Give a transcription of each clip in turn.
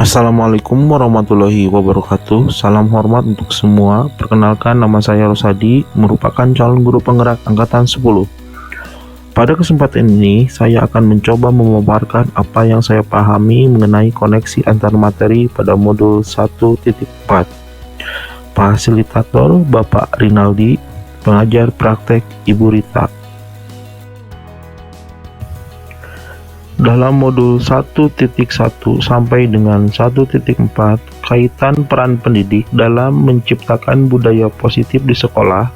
Assalamualaikum warahmatullahi wabarakatuh. Salam hormat untuk semua. Perkenalkan, nama saya Rosadi, merupakan calon guru penggerak angkatan 10. Pada kesempatan ini, saya akan mencoba memaparkan apa yang saya pahami mengenai koneksi antar materi pada modul 1.4. Fasilitator Bapak Rinaldi, pengajar praktek Ibu Rita. Dalam modul 1.1 sampai dengan 1.4, kaitan peran pendidik dalam menciptakan budaya positif di sekolah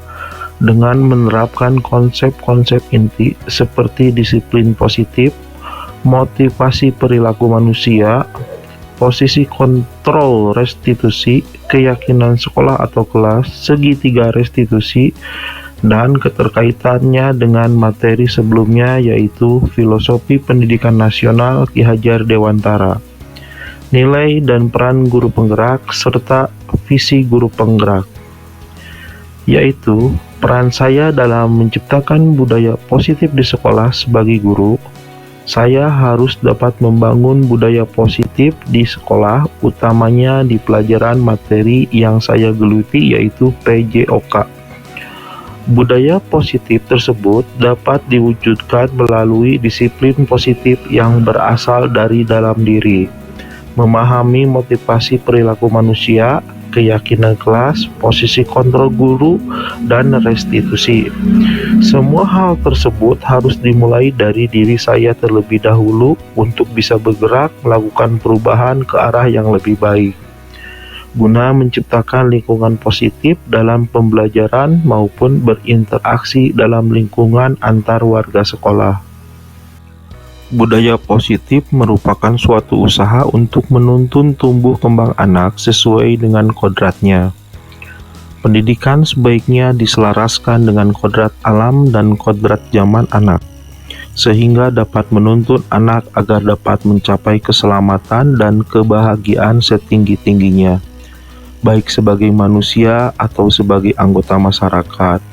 dengan menerapkan konsep-konsep inti seperti disiplin positif, motivasi perilaku manusia, posisi kontrol restitusi, keyakinan sekolah atau kelas, segitiga restitusi, dan keterkaitannya dengan materi sebelumnya yaitu Filosofi Pendidikan Nasional Ki Hajar Dewantara, nilai dan peran guru penggerak, serta visi guru penggerak, yaitu peran saya dalam menciptakan budaya positif di sekolah sebagai guru. Saya harus dapat membangun budaya positif di sekolah, utamanya di pelajaran materi yang saya geluti yaitu PJOK. Budaya positif tersebut dapat diwujudkan melalui disiplin positif yang berasal dari dalam diri, memahami motivasi perilaku manusia, keyakinan kelas, posisi kontrol guru, dan restitusi. Semua hal tersebut harus dimulai dari diri saya terlebih dahulu untuk bisa bergerak melakukan perubahan ke arah yang lebih baik, guna menciptakan lingkungan positif dalam pembelajaran maupun berinteraksi dalam lingkungan antar warga sekolah. Budaya positif merupakan suatu usaha untuk menuntun tumbuh kembang anak sesuai dengan kodratnya. Pendidikan sebaiknya diselaraskan dengan kodrat alam dan kodrat zaman anak, sehingga dapat menuntun anak agar dapat mencapai keselamatan dan kebahagiaan setinggi-tingginya, baik sebagai manusia atau sebagai anggota masyarakat.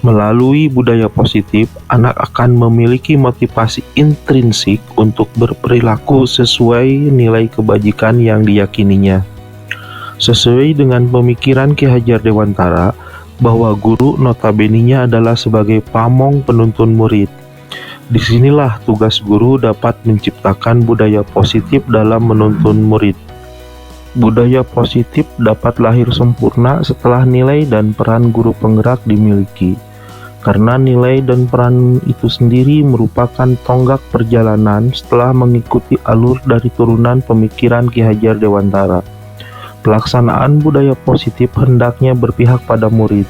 Melalui budaya positif, anak akan memiliki motivasi intrinsik untuk berperilaku sesuai nilai kebajikan yang diyakininya. Sesuai dengan pemikiran Ki Hajar Dewantara, bahwa guru notabene-nya adalah sebagai pamong penuntun murid. Disinilah tugas guru dapat menciptakan budaya positif dalam menuntun murid. Budaya positif dapat lahir sempurna setelah nilai dan peran guru penggerak dimiliki, karena nilai dan peran itu sendiri merupakan tonggak perjalanan setelah mengikuti alur dari turunan pemikiran Ki Hajar Dewantara. Pelaksanaan budaya positif hendaknya berpihak pada murid,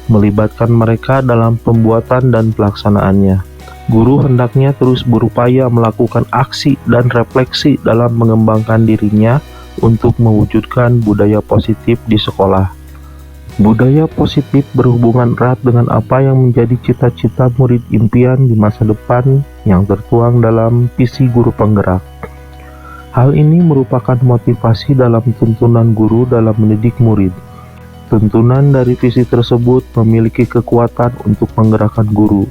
melibatkan mereka dalam pembuatan dan pelaksanaannya. Guru hendaknya terus berupaya melakukan aksi dan refleksi dalam mengembangkan dirinya untuk mewujudkan budaya positif di sekolah. Budaya positif berhubungan erat dengan apa yang menjadi cita-cita murid impian di masa depan yang tertuang dalam visi guru penggerak. Hal ini merupakan motivasi dalam tuntunan guru dalam mendidik murid. Tuntunan dari visi tersebut memiliki kekuatan untuk menggerakkan guru.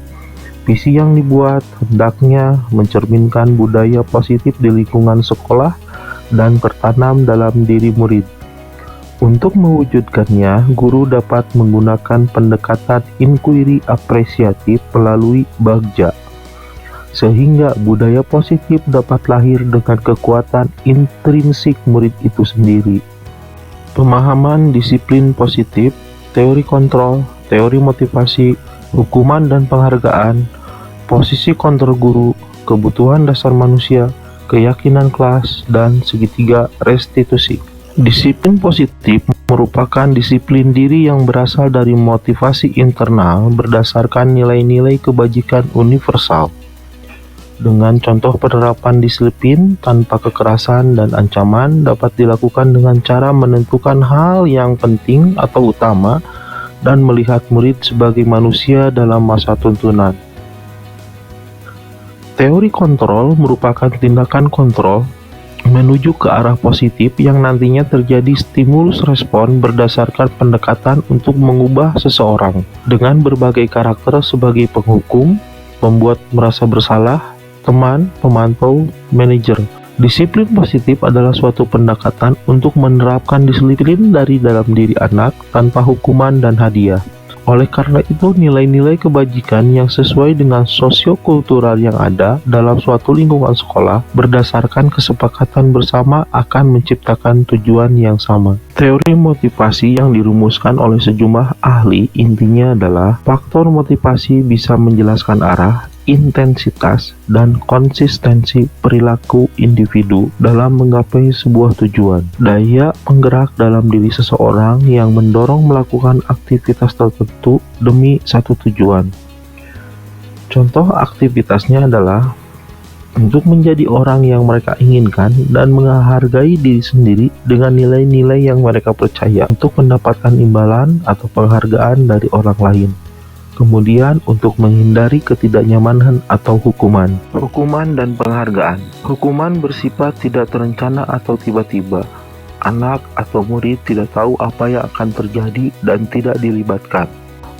Visi yang dibuat hendaknya mencerminkan budaya positif di lingkungan sekolah dan tertanam dalam diri murid. Untuk mewujudkannya, guru dapat menggunakan pendekatan inquiry apresiatif melalui bagja, sehingga budaya positif dapat lahir dengan kekuatan intrinsik murid itu sendiri. Pemahaman disiplin positif, teori kontrol, teori motivasi, hukuman dan penghargaan, posisi kontrol guru, kebutuhan dasar manusia, keyakinan kelas, dan segitiga restitusi. Disiplin positif merupakan disiplin diri yang berasal dari motivasi internal berdasarkan nilai-nilai kebajikan universal. Dengan contoh penerapan disiplin tanpa kekerasan dan ancaman dapat dilakukan dengan cara menentukan hal yang penting atau utama dan melihat murid sebagai manusia dalam masa tuntunan. Teori kontrol merupakan tindakan kontrol menuju ke arah positif yang nantinya terjadi stimulus respon berdasarkan pendekatan untuk mengubah seseorang dengan berbagai karakter sebagai penghukum, pembuat merasa bersalah, teman, pemantau, manajer, Disiplin positif adalah suatu pendekatan untuk menerapkan disiplin dari dalam diri anak tanpa hukuman dan hadiah. Oleh karena itu, nilai-nilai kebajikan yang sesuai dengan sosiokultural yang ada dalam suatu lingkungan sekolah berdasarkan kesepakatan bersama akan menciptakan tujuan yang sama. Teori motivasi yang dirumuskan oleh sejumlah ahli intinya adalah faktor motivasi bisa menjelaskan arah, intensitas, dan konsistensi perilaku individu dalam menggapai sebuah tujuan. Daya penggerak dalam diri seseorang yang mendorong melakukan aktivitas tertentu demi satu tujuan. Contoh aktivitasnya adalah untuk menjadi orang yang mereka inginkan dan menghargai diri sendiri dengan nilai-nilai yang mereka percaya untuk mendapatkan imbalan atau penghargaan dari orang lain. Kemudian untuk menghindari ketidaknyamanan atau hukuman. Hukuman dan penghargaan. Hukuman bersifat tidak terencana atau tiba-tiba. Anak atau murid tidak tahu apa yang akan terjadi dan tidak dilibatkan.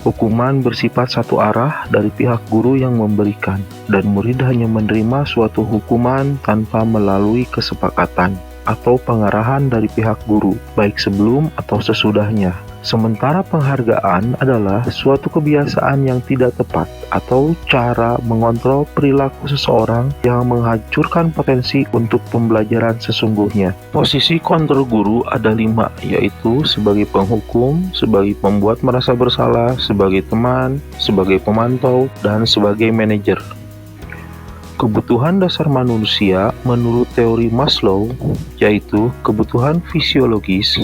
Hukuman bersifat satu arah dari pihak guru yang memberikan, dan murid hanya menerima suatu hukuman tanpa melalui kesepakatan atau pengarahan dari pihak guru, baik sebelum atau sesudahnya. Sementara penghargaan adalah suatu kebiasaan yang tidak tepat atau cara mengontrol perilaku seseorang yang menghancurkan potensi untuk pembelajaran sesungguhnya. Posisi kontrol guru ada 5, yaitu sebagai penghukum, sebagai pembuat merasa bersalah, sebagai teman, sebagai pemantau, dan sebagai manajer. Kebutuhan dasar manusia menurut teori Maslow yaitu kebutuhan fisiologis,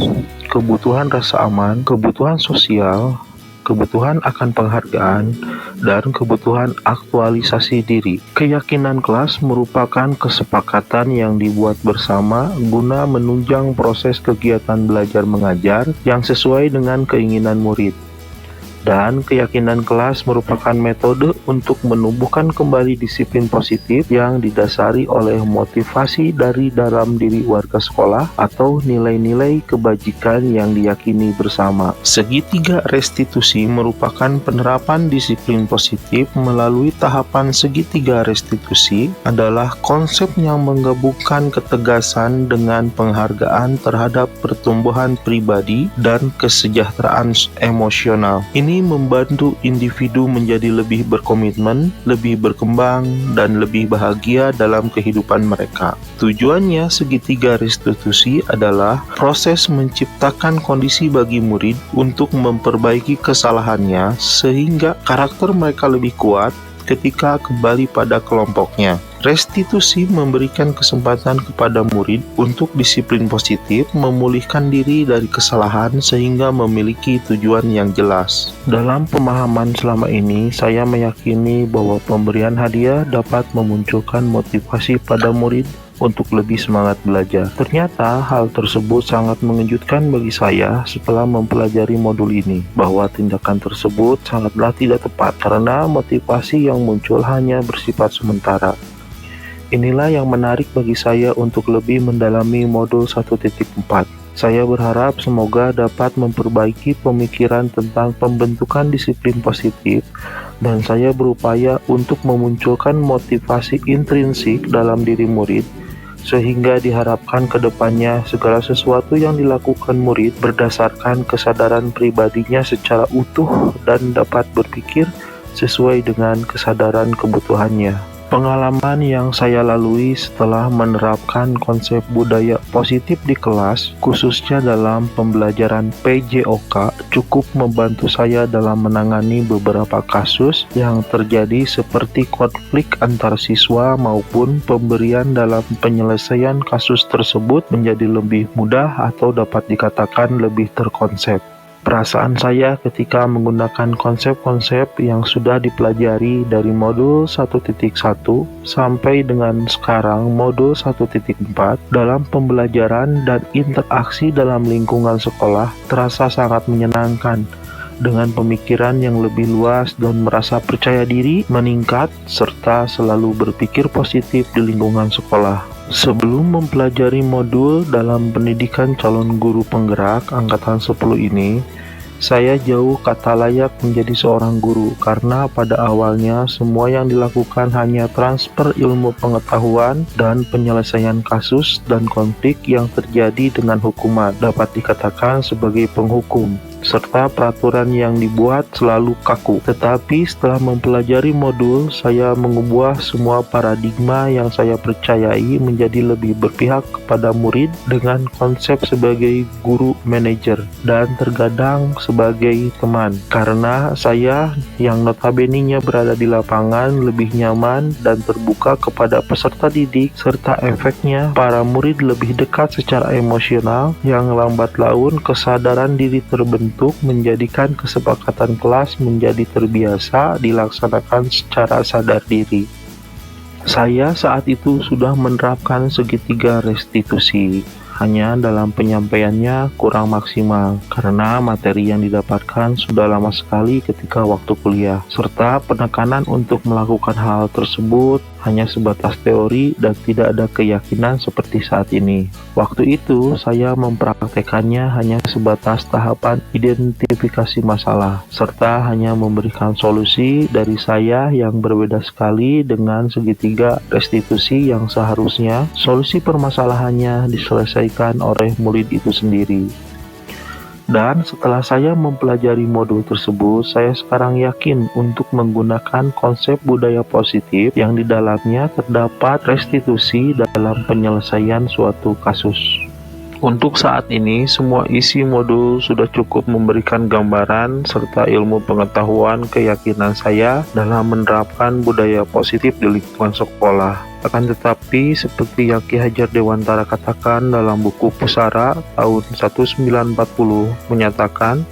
kebutuhan rasa aman, kebutuhan sosial, kebutuhan akan penghargaan, dan kebutuhan aktualisasi diri. Keyakinan kelas merupakan kesepakatan yang dibuat bersama guna menunjang proses kegiatan belajar mengajar yang sesuai dengan keinginan murid. Dan keyakinan kelas merupakan metode untuk menumbuhkan kembali disiplin positif yang didasari oleh motivasi dari dalam diri warga sekolah atau nilai-nilai kebajikan yang diyakini bersama. Segitiga restitusi merupakan penerapan disiplin positif melalui tahapan segitiga restitusi adalah konsep yang menggabungkan ketegasan dengan penghargaan terhadap pertumbuhan pribadi dan kesejahteraan emosional. Ini membantu individu menjadi lebih berkomitmen, lebih berkembang, dan lebih bahagia dalam kehidupan mereka. Tujuannya segitiga restitusi adalah proses menciptakan kondisi bagi murid untuk memperbaiki kesalahannya sehingga karakter mereka lebih kuat ketika kembali pada kelompoknya. Restitusi memberikan kesempatan kepada murid untuk disiplin positif, memulihkan diri dari kesalahan sehingga memiliki tujuan yang jelas. Dalam pemahaman selama ini, saya meyakini bahwa pemberian hadiah dapat memunculkan motivasi pada murid untuk lebih semangat belajar. Ternyata hal tersebut sangat mengejutkan bagi saya setelah mempelajari modul ini, bahwa tindakan tersebut sangatlah tidak tepat karena motivasi yang muncul hanya bersifat sementara. Inilah yang menarik bagi saya untuk lebih mendalami modul 1.4. Saya berharap semoga dapat memperbaiki pemikiran tentang pembentukan disiplin positif, dan saya berupaya untuk memunculkan motivasi intrinsik dalam diri murid sehingga diharapkan ke depannya segala sesuatu yang dilakukan murid berdasarkan kesadaran pribadinya secara utuh dan dapat berpikir sesuai dengan kesadaran kebutuhannya. Pengalaman yang saya lalui setelah menerapkan konsep budaya positif di kelas, khususnya dalam pembelajaran PJOK, cukup membantu saya dalam menangani beberapa kasus yang terjadi seperti konflik antar siswa maupun pemberian dalam penyelesaian kasus tersebut menjadi lebih mudah atau dapat dikatakan lebih terkonsep. Perasaan saya ketika menggunakan konsep-konsep yang sudah dipelajari dari modul 1.1 sampai dengan sekarang modul 1.4 dalam pembelajaran dan interaksi dalam lingkungan sekolah terasa sangat menyenangkan, dengan pemikiran yang lebih luas dan merasa percaya diri meningkat serta selalu berpikir positif di lingkungan sekolah. Sebelum mempelajari modul dalam pendidikan calon guru penggerak angkatan 10 ini, Saya jauh kata layak menjadi seorang guru karena pada awalnya semua yang dilakukan hanya transfer ilmu pengetahuan dan penyelesaian kasus dan konflik yang terjadi dengan hukuman dapat dikatakan sebagai penghukum, serta peraturan yang dibuat selalu kaku. Tetapi setelah mempelajari modul, saya mengubah semua paradigma yang saya percayai menjadi lebih berpihak kepada murid dengan konsep sebagai guru manajer dan terkadang sebagai teman. Karena saya yang notabene-nya berada di lapangan lebih nyaman dan terbuka kepada peserta didik, serta efeknya para murid lebih dekat secara emosional yang lambat laun kesadaran diri terbentuk menjadikan kesepakatan kelas menjadi terbiasa dilaksanakan secara sadar diri. Saya saat itu sudah menerapkan segitiga restitusi, hanya dalam penyampaiannya kurang maksimal karena materi yang didapatkan sudah lama sekali ketika waktu kuliah, serta penekanan untuk melakukan hal tersebut hanya sebatas teori dan tidak ada keyakinan seperti saat ini. Waktu itu saya mempraktekannya hanya sebatas tahapan identifikasi masalah, serta hanya memberikan solusi dari saya yang berbeda sekali dengan segitiga restitusi yang seharusnya solusi permasalahannya diselesaikan oleh murid itu sendiri. Dan setelah saya mempelajari modul tersebut, saya sekarang yakin untuk menggunakan konsep budaya positif yang di dalamnya terdapat restitusi dalam penyelesaian suatu kasus. Untuk saat ini, semua isi modul sudah cukup memberikan gambaran serta ilmu pengetahuan keyakinan saya dalam menerapkan budaya positif di lingkungan sekolah. Akan tetapi, seperti yang Ki Hajar Dewantara katakan dalam buku Pusara tahun 1940 menyatakan,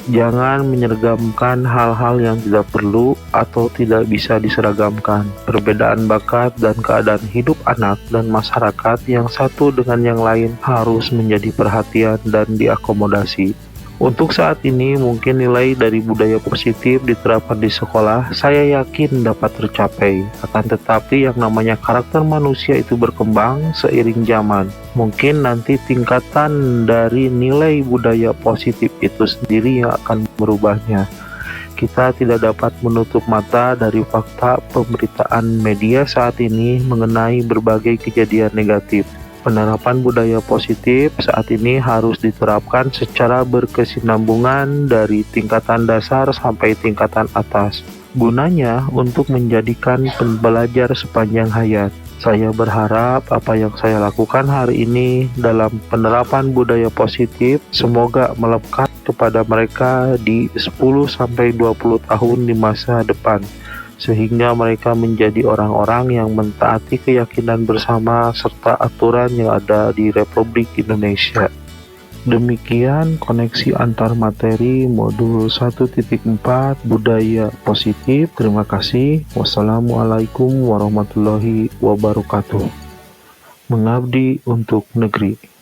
jangan menyeragamkan hal-hal yang tidak perlu atau tidak bisa diseragamkan. Perbedaan bakat dan keadaan hidup anak dan masyarakat yang satu dengan yang lain harus menjadi perhatian dan diakomodasi. Untuk saat ini mungkin nilai dari budaya positif diterapkan di sekolah saya yakin dapat tercapai. Akan tetapi yang namanya karakter manusia itu berkembang seiring zaman. Mungkin nanti tingkatan dari nilai budaya positif itu sendiri yang akan merubahnya. Kita tidak dapat menutup mata dari fakta pemberitaan media saat ini mengenai berbagai kejadian negatif. Penerapan budaya positif saat ini harus diterapkan secara berkesinambungan dari tingkatan dasar sampai tingkatan atas. Gunanya untuk menjadikan pembelajar sepanjang hayat. Saya berharap apa yang saya lakukan hari ini dalam penerapan budaya positif semoga melekat kepada mereka di 10-20 tahun di masa depan, sehingga mereka menjadi orang-orang yang mentaati keyakinan bersama serta aturan yang ada di Republik Indonesia. Demikian koneksi antar materi modul 1.4 budaya positif. Terima kasih. Wassalamualaikum warahmatullahi wabarakatuh. Mengabdi untuk negeri.